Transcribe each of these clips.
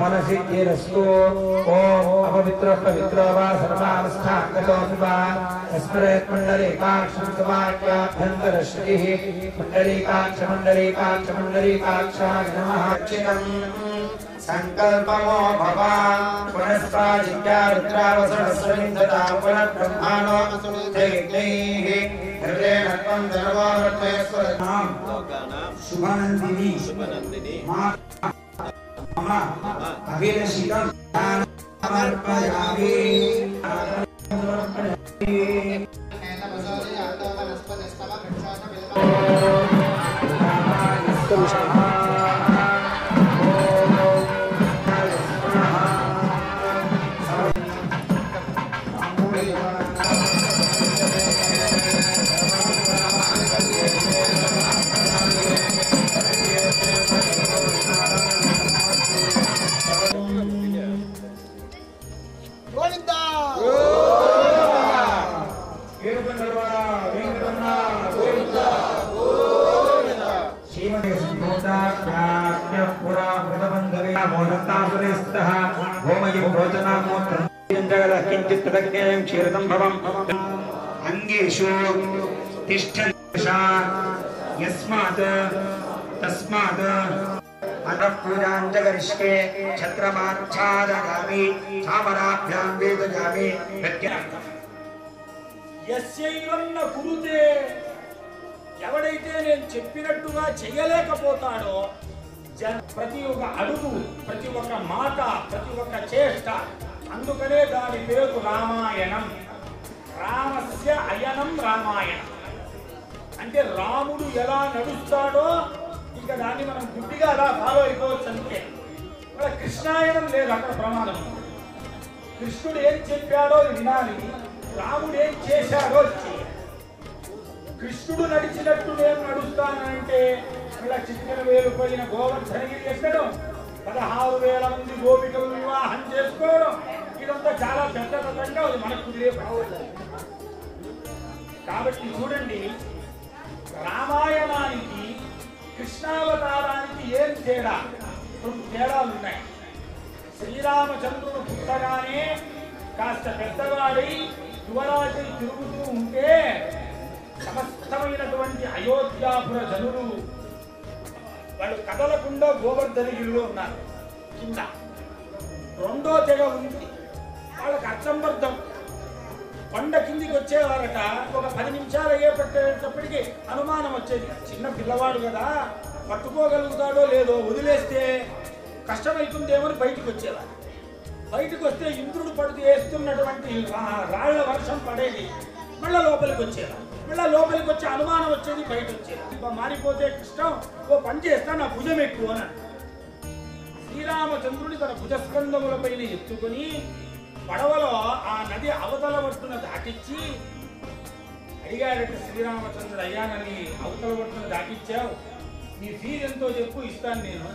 मनसिद्धिरस्तु ओम अपवित्रो पवित्रो वा सर्वावस्थागतो वा स्मरेत् पुण्डरीकाक्षं समाख्याभ्यन्तरश्रीः पुण्डरीकाक्षाय नमः। संकल्पमो भवा पुनस्ताजित्या रुद्रावसरस्वमिन्दता पुनर्ब्रह्माणो जयैः हृदयेन त्वं धर्मवर्तयस्वरनां शुभनन्दिनी मम अभिलषितं समर्पयामि। अंगेषु तिष्ठन्षा यस्मात् तस्मात् अतः पूजां जगरिष्ये छत्रमाच्छादयामि चामराभ्यां वेदयामि యస్యైవన్న కురుతే ఎవడైతే నేను చెప్పినట్టుగా చేయలేకపోతాడో ప్రతి ఒక్క అడుగు ప్రతి ఒక్క మాట ప్రతి ఒక్క చేష్ట అందుకనే దాని పేరు రామాయణం. రామస్య అయనం రామాయణం అంటే రాముడు ఎలా నడుస్తాడో ఇక దాన్ని మనం గుడ్డిగా అలా ఫాలో అయిపోవచ్చు అంతే. అక్కడ కృష్ణాయనం లేదు, అక్కడ ప్రమాదం. కృష్ణుడు ఏం చెప్పాడో వినాలి, రాముడు ఏం చేశాడో చేయాలి. కృష్ణుడు నడిచినట్టు నేను నడుస్తానంటే ఇలా చిటికెన వేలుపోయిన గోవర్ధనగిరి ఎక్కడం, 16,000 మంది గోపికలు వివాహం చేసుకోవడం, ఇదంతా చాలా పెద్ద కథంగా అది మనకు కుదిరే పడవచ్చు. కాబట్టి చూడండి, రామాయణానికి కృష్ణావతారానికి ఏం తేడా? 2 తేడాలు ఉన్నాయి. శ్రీరామచంద్రుడు పుట్టగానే కాస్త పెద్దవాడై యువరాజై తిరుగుతూ ఉంటే సమస్తమైనటువంటి అయోధ్యాపుర జనులు వాళ్ళు కదలకుండా గోవర్ధనగిరిలో ఉన్నారు. కింద 2వ తెగ ఉంది, వాళ్ళకి అర్థంబర్థం. కొండ కిందికి వచ్చేవారట. ఒక 10 నిమిషాలు అయ్యేటప్పటికి అనుమానం వచ్చేది, చిన్న పిల్లవాడు కదా పట్టుకోగలుగుతాడో లేదో, వదిలేస్తే కష్టమవుతుందేమని బయటకు వచ్చేవారు. బయటకు వస్తే ఇంద్రుడు పడుతూ వేస్తున్నటువంటి రాళ్ల వర్షం పడేది, మళ్ళీ లోపలికి వచ్చేవారు. మళ్ళీ లోపలికి వచ్చే అనుమానం వచ్చేది, బయట వచ్చేది. మారిపోతే కృష్ణం ఓ పని చేస్తా, నా భుజం ఎక్కువ అని. శ్రీరామచంద్రుడి తన భుజస్కందములపైన ఎత్తుకుని పడవలో ఆ నది అవతల ఒడ్డున దాటిచ్చి అడిగాడట శ్రీరామచంద్రుడు, అయ్యా నన్ను అవతల ఒడ్డున దాటిచ్చావు, నీ ఫీజు ఎంతో చెప్పు, ఇస్తాను నేను.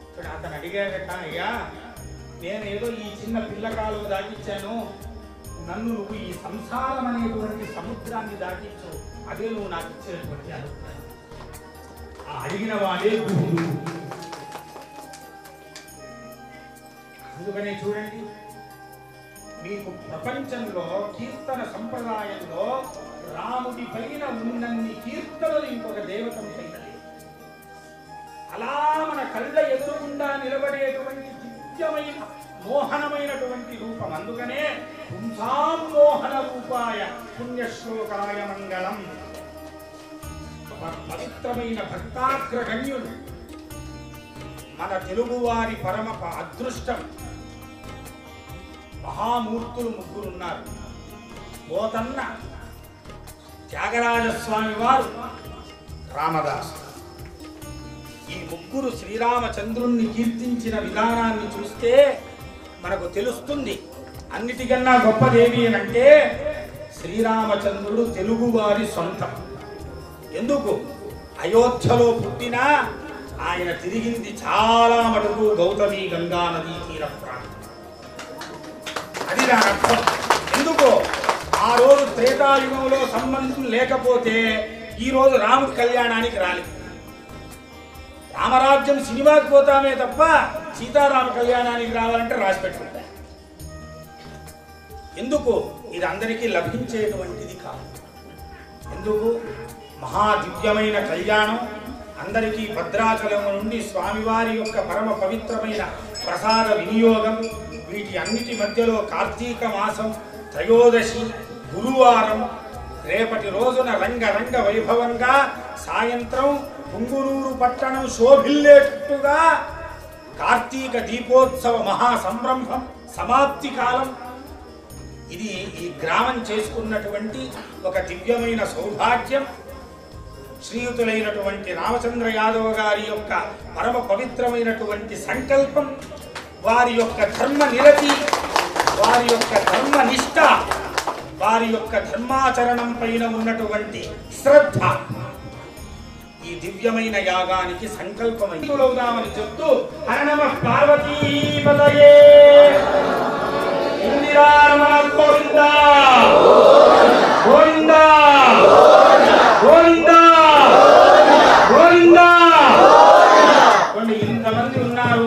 ఇక్కడ అతను అడిగాడట, అయ్యా నేను ఏదో ఈ చిన్న పిల్లకాలు దాటిచ్చాను, నన్ను నువ్వు ఈ సంసారం అనేటువంటి సముద్రాన్ని దాటించు, అదే నువ్వు నాకు ఇచ్చినటువంటి అభిప్రాయం. ఆ అడిగిన వాడే గురువు. అందుకనే చూడండి, మీకు ప్రపంచంలో కీర్తన సంప్రదాయంలో రాముడి పైన ఉన్నన్ని కీర్తనలు ఇంకొక దేవతని పైన లేదు. అలా మన కళ్ళ ఎదురుగుండా నిలబడేటువంటి దివ్యమైన మోహనమైనటువంటి రూపం. అందుకనే పుంసాం మోహన రూపాయ పుణ్యశ్లోకాయ మంగళం. పవిత్రమైన భక్తాగ్రగణ్యులు మన తెలుగువారి పరమ అదృష్టం. మహామూర్తులు 3 ఉన్నారు. పోతన్న, త్యాగరాజస్వామి వారు, రామదాసు. ఈ 3 శ్రీరామచంద్రుణ్ణి కీర్తించిన విధానాన్ని చూస్తే మనకు తెలుస్తుంది. అన్నిటికన్నా గొప్పదేవి అంటే శ్రీరామచంద్రుడు తెలుగువారి సొంతం. ఎందుకు? అయోధ్యలో పుట్టినా ఆయన తిరిగింది చాలా మటుకు గౌతమి గంగా నదీ తీర ప్రాంతం. అది దాని అర్థం. ఎందుకు ఆ రోజు త్రేతాయుగంలో సంబంధం లేకపోతే ఈ రోజు రాముడి కళ్యాణానికి రాలేదు. రామరాజ్యం సినిమాకి పోతామే తప్ప సీతారామ కళ్యాణానికి రావాలంటే రాసి పెట్టుకుంటా. ఎందుకు ఇది అందరికీ లభించేటువంటిది కాదు. ఎందుకు మహాదివ్యమైన కళ్యాణం అందరికీ భద్రాచలం నుండి స్వామివారి యొక్క పరమ పవిత్రమైన ప్రసాద వినియోగం, వీటి అన్నిటి మధ్యలో కార్తీక మాసం త్రయోదశి గురువారం, రేపటి రోజున రంగరంగ వైభవంగా సాయంత్రం పుంగునూరు పట్టణం శోభిల్లేట్టుగా కార్తీక దీపోత్సవ మహాసంరంభం సమాప్తి కాలం. ఇది ఈ గ్రామం చేసుకున్నటువంటి ఒక దివ్యమైన సౌభాగ్యం. శ్రీయుతులైనటువంటి రామచంద్ర యాదవ్ గారి యొక్క పరమ పవిత్రమైనటువంటి సంకల్పం, వారి యొక్క ధర్మ నిరతి, వారి యొక్క ధర్మనిష్ట, వారి యొక్క ధర్మాచరణం పైన ఉన్నటువంటి శ్రద్ధ ఈ దివ్యమైన యాగానికి సంకల్పమైనవుదామని చెప్తూ హర నమః పార్వతీపతయే ఇందిరారమణ గోవింద గోవింద గోవింద గోవింద. ఇంతమంది ఉన్నారు.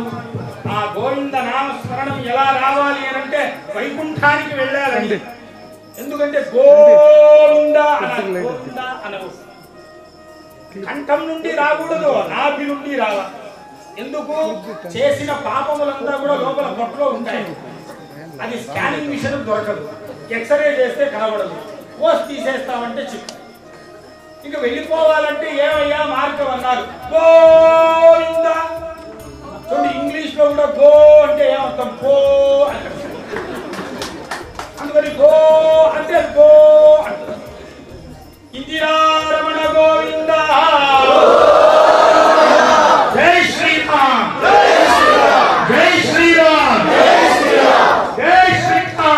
ఆ గోవింద నామస్మరణం ఎలా రావాలి అని అంటే వైకుంఠానికి వెళ్ళాలండి. ఎందుకంటే గోవింద అనాలి, గోవింద అనవు. కంఠం నుండి రాకూడదు, నాభి నుండి రావాలి. ఎందుకు? చేసిన పాపములంతా కూడా లోపల పొట్టలో ఉంటాయి. అది స్కానింగ్ మిషన్ దొరకదు, ఎక్స్రే చేస్తే కనబడదు, పోస్ట్ తీసేస్తామంటే చిక్కు. ఇక వెళ్ళిపోవాలంటే ఏమయ్యా మార్గం అన్నారు, గోవింద. చూడండి ఇంగ్లీష్ లో కూడా గో అంటే ఏమర్థం, గో అంటారు. అందుకని గో అంటే గో అంటారు. ఇందిరారమణ గోవింద జై శ్రీరామ్ జై శ్రీరామ్ జై శ్రీరామ్ జై శ్రీరామ్.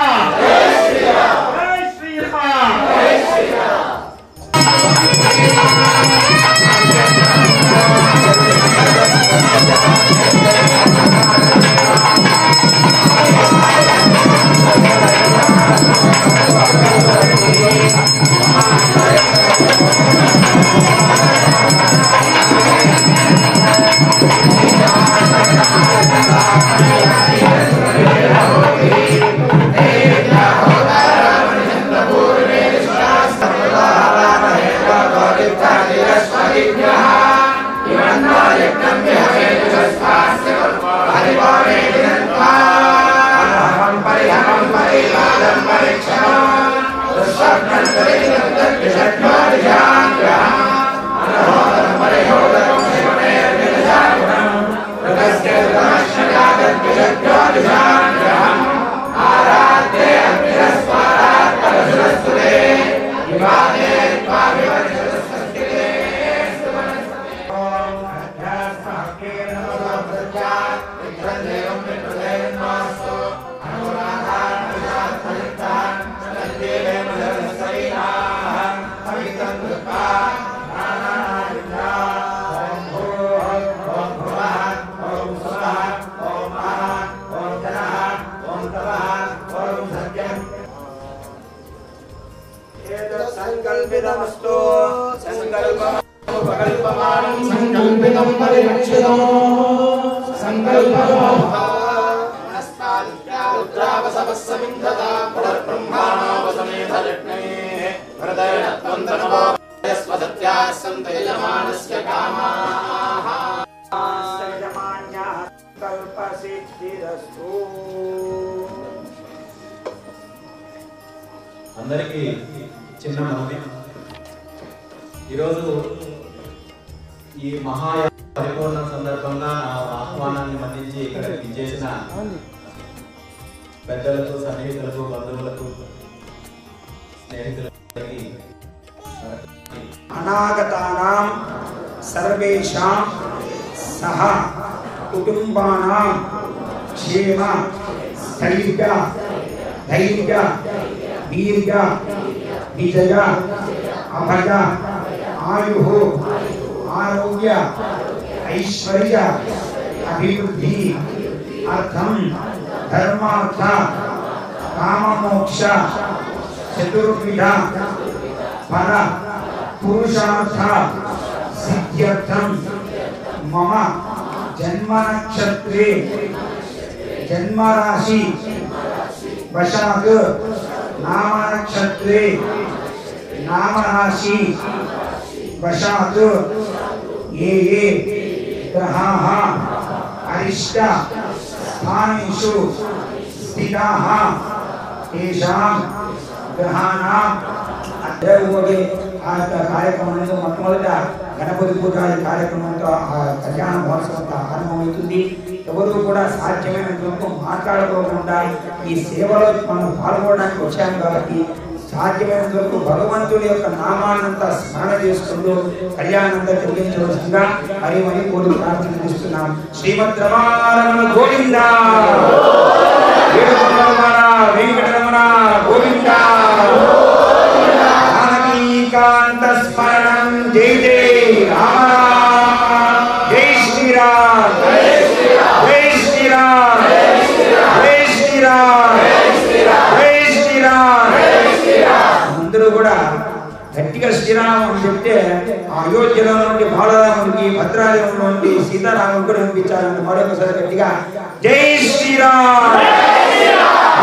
సంకల్పితమస్తు సంకల్పమానం సంకల్పితం పరిరక్షితం సంకల్పమో అస్మాద్రుద్రావసవస్సమింధతా పునర్బ్రహ్మాణావసమేధలగ్నైః హృదయనత్వంతనవో యస్వసత్యాస్సంతయమానస్య కామాః సయమాన్యాః కల్పసిద్ధిరస్తు. అందరికీ చిన్న మనవి. ఈరోజు ఈ మహా పరిపూర్ణ సందర్భంగా నా ఆహ్వానాన్ని మన్నించి ఇక్కడికి చేసిన పెద్దలకు, సన్నిహితులకు, బంధువులకు, స్నేహితులకి అనాగతానాం సర్వేషాం సహ కుటుంబానాం క్షేమ స్థైర్య ధైర్య వీర్య విజయ అభయ ఆయు ఆరోగ్య ఐశ్వర్య అభివృద్ధి అర్థం ధర్మార్థ काममोक्ष चतुर्विध फल पुरुषार्थ सिद्ध्यर्थम मम जन्म नक्षत्रे जन्म राशि वशात् नाम नक्षत्रे नाम राशि वशात् ये ग्रहाः अरिष्ट स्थानेषु स्थिताः तेषां ग्रहाणां కార్యక్రమంలో మొట్టమొదట గణపతి పూజ కార్యక్రమంతో కళ్యాణ మహోత్సవంతో ఆరంభమవుతుంది. ఎవరు కూడా సాధ్యమైనంత వరకు మాట్లాడుకోకుండా ఈ సేవలో మనం పాల్గొనడానికి వచ్చాము కాబట్టి సాధ్యమైనంత వరకు భగవంతుడి యొక్క నామాన్నంతా స్మరణ చేసుకుంటూ కళ్యాణంతా జరిగించవలసిందిగా మరి కోరి ప్రార్థిస్తున్నాం. శ్రీమద్ రమణ గోవింద వెంకటరమణ గోవింద కాంత స్మరణం జై జై రామ జై శ్రీరామ్ జై శ్రీరామ్ జై శ్రీరామ్ జై శ్రీరామ్. అందరూ కూడా గట్టిగా శ్రీరామ్ అని చెప్తే అయోధ్యలో నుండి బాలరాముడికి భద్రాచలం నుండి సీతారాముడు కూడా వినిపించాలంటే మరొకసారి గట్టిగా జై శ్రీరామ్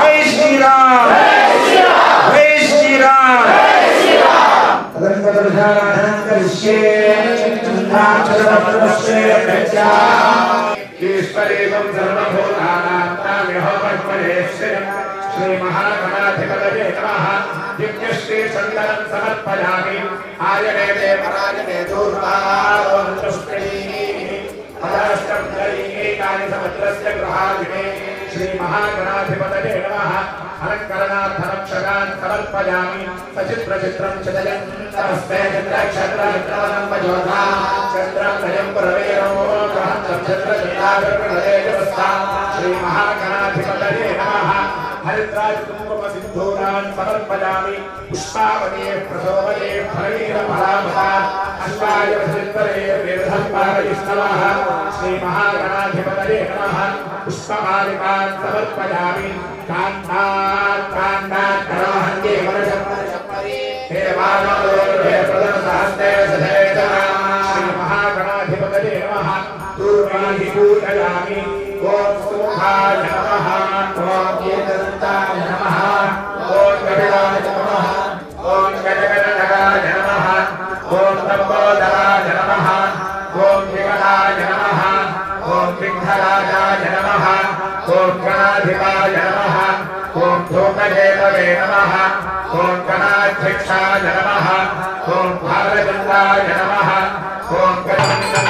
జై శ్రీరామ్ జై శ్రీరామ్. ఈశ్వరేవం సర్వభూతానాం తామిహోపస్మరేశ్వరం శ్రీ మహాగణాధిపతయే నమః. దివ్యశ్రీ చందనం సమర్పయామి ఆయనే పరాజనే దూర్వారోంతుష్ట్రీ పదాష్టం దైకాని సముద్రస్య గృహాజినే శ్రీ మహాగణాధిపతయే నమః. अलंकरणार्थरक्षकान् समर्पयामि सचित्रचित्रं चिदयन् नमस्ते चन्द्रक्षत्रविक्रमणं वजोधा चन्द्रं दयं पुरवेणो ग्रहन्तं चन्द्रचन्द्रागर्भणदेजस्था श्रीमहागणाधिपतये नमः. हरिद्राजकुङ्कुमसिन्धूरान् समर्पयामि पुष्पावने प्रसोवने फलैरफलामता अश्वाय वसिन्वरे वेदधर्मारयिष्णवः श्रीमहागणाधिपतये नमः. पुष्पमालिकान् समर्पयामि कान्तात् करोहन्ये वरजपरि देवानादोर्भे प्रदर्शहस्ते सधेतः श्रीमहागणाधिपतये नमः. दूर्वाणि पूजयामि ॐ सुमुखाय नमः ॐ केतदन्ताय नमः ॐ कपिलाय नमः ॐ गजगणनाय नमः ॐ लम्बोदराय नमः ॐ विमलाय नमः ॐ विघ्नराजाय नमः ॐ गणाधिपाय नमः ॐ धूमकेतवे नमः ॐ गणाध्यक्षाय नमः ॐ भालचन्द्राय नमः ॐ Prasad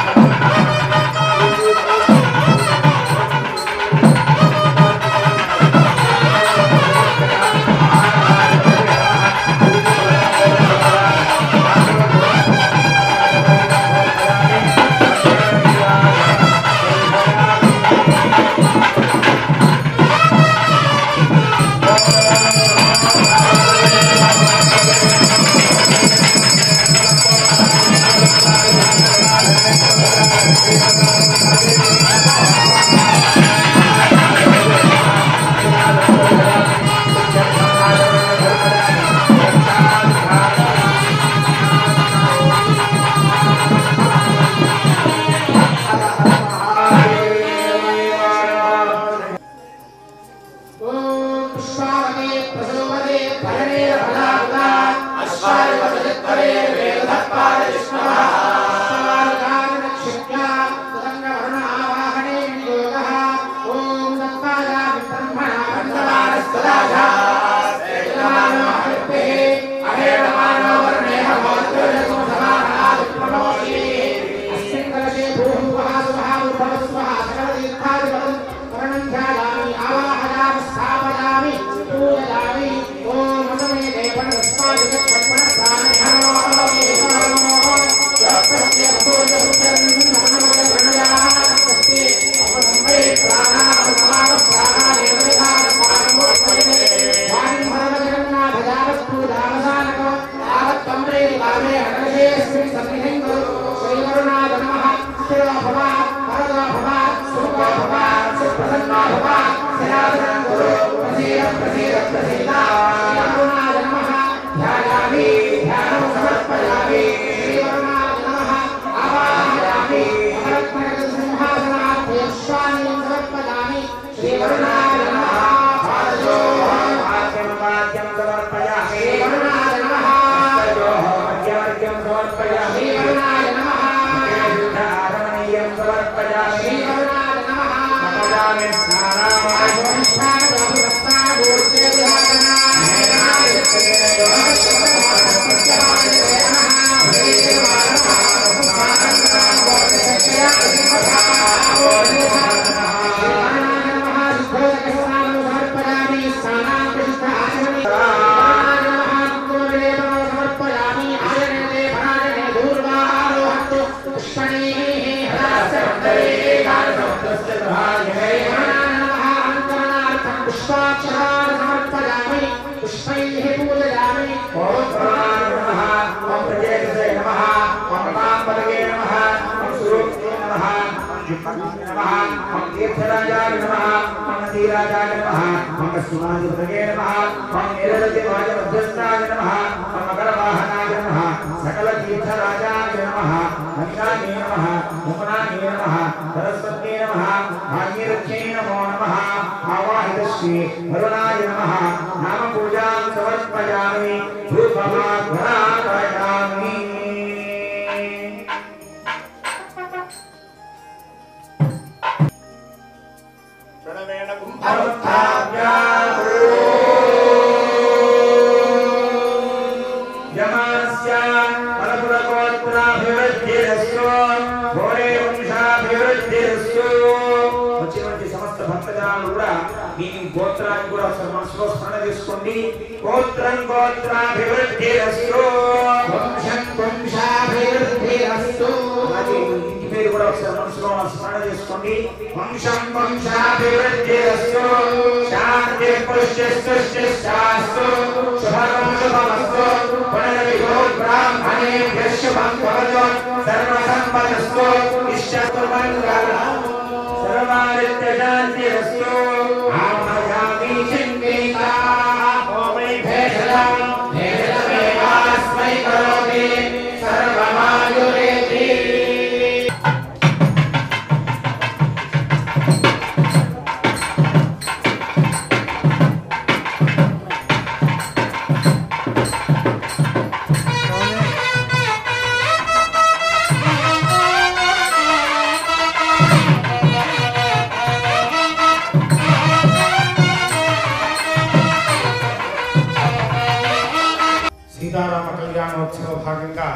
సీతారామ కళ్యాణోత్సవ భాగంగా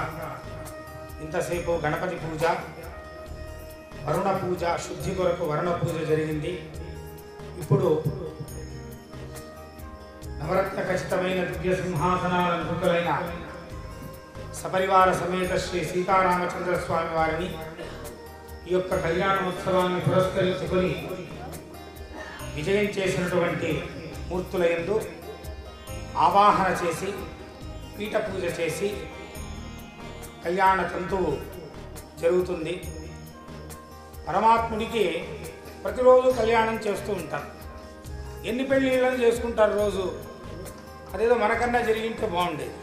ఇంతసేపు గణపతి పూజ, వరుణ పూజ, శుద్ధి కొరకు వరుణ పూజ జరిగింది. ఇప్పుడు నవరత్న ఖచ్చితమైన దివ్య సింహాసనాలంకృతులైన సపరివార సమేత శ్రీ సీతారామచంద్ర స్వామి వారిని ఈ యొక్క కళ్యాణోత్సవాన్ని పురస్కరించుకొని విజయం చేసినటువంటి మూర్తులయందు ఆవాహన చేసి పీఠ పూజ చేసి కళ్యాణ తంతువు జరుగుతుంది. పరమాత్ముడికి ప్రతిరోజు కళ్యాణం చేస్తూ ఉంటారు. ఎన్ని పెళ్ళిళ్ళని చేసుకుంటారు రోజు? అదేదో మనకన్నా జరిగింటే బాగుండేది.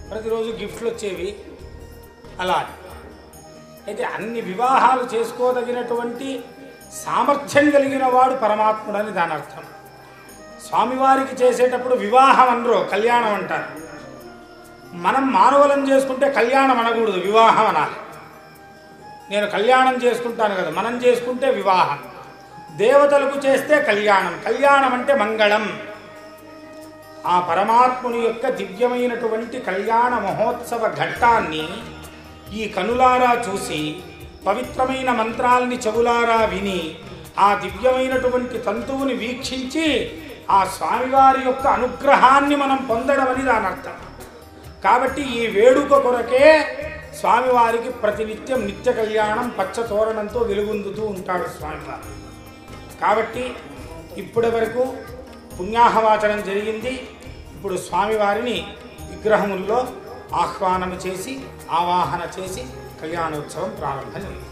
ప్రతిరోజు గిఫ్ట్లు వచ్చేవి. అలా అయితే అన్ని వివాహాలు చేసుకోదగినటువంటి సామర్థ్యం కలిగిన వాడు పరమాత్ముడని దాని అర్థం. స్వామివారికి చేసేటప్పుడు వివాహం అనరు, కళ్యాణం అంటారు. మనం మానవులను చేసుకుంటే కళ్యాణం అనకూడదు, వివాహం అనాలి. నేను కళ్యాణం చేసుకుంటాను కదా, మనం చేసుకుంటే వివాహం. దేవతలకు చేస్తే కళ్యాణం. కళ్యాణం అంటే మంగళం. ఆ పరమాత్ముని యొక్క దివ్యమైనటువంటి కళ్యాణ మహోత్సవ ఘట్టాన్ని ఈ కనులారా చూసి, పవిత్రమైన మంత్రాల్ని చెవులారా విని, ఆ దివ్యమైనటువంటి తంతువుని వీక్షించి ఆ స్వామివారి యొక్క అనుగ్రహాన్ని మనం పొందడం అని దాని అర్థం. కాబట్టి ఈ వేడుక కొరకే స్వామివారికి ప్రతినిత్యం నిత్య కళ్యాణం పచ్చ తోరణంతో వెలుగొందుతూ ఉంటాడు స్వామివారు. కాబట్టి ఇప్పటి వరకు పుణ్యాహవాచనం జరిగింది. ఇప్పుడు స్వామివారిని విగ్రహముల్లో ఆహ్వానము చేసి ఆవాహన చేసి కళ్యాణోత్సవం ప్రారంభం జరిగింది.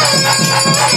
Thank you.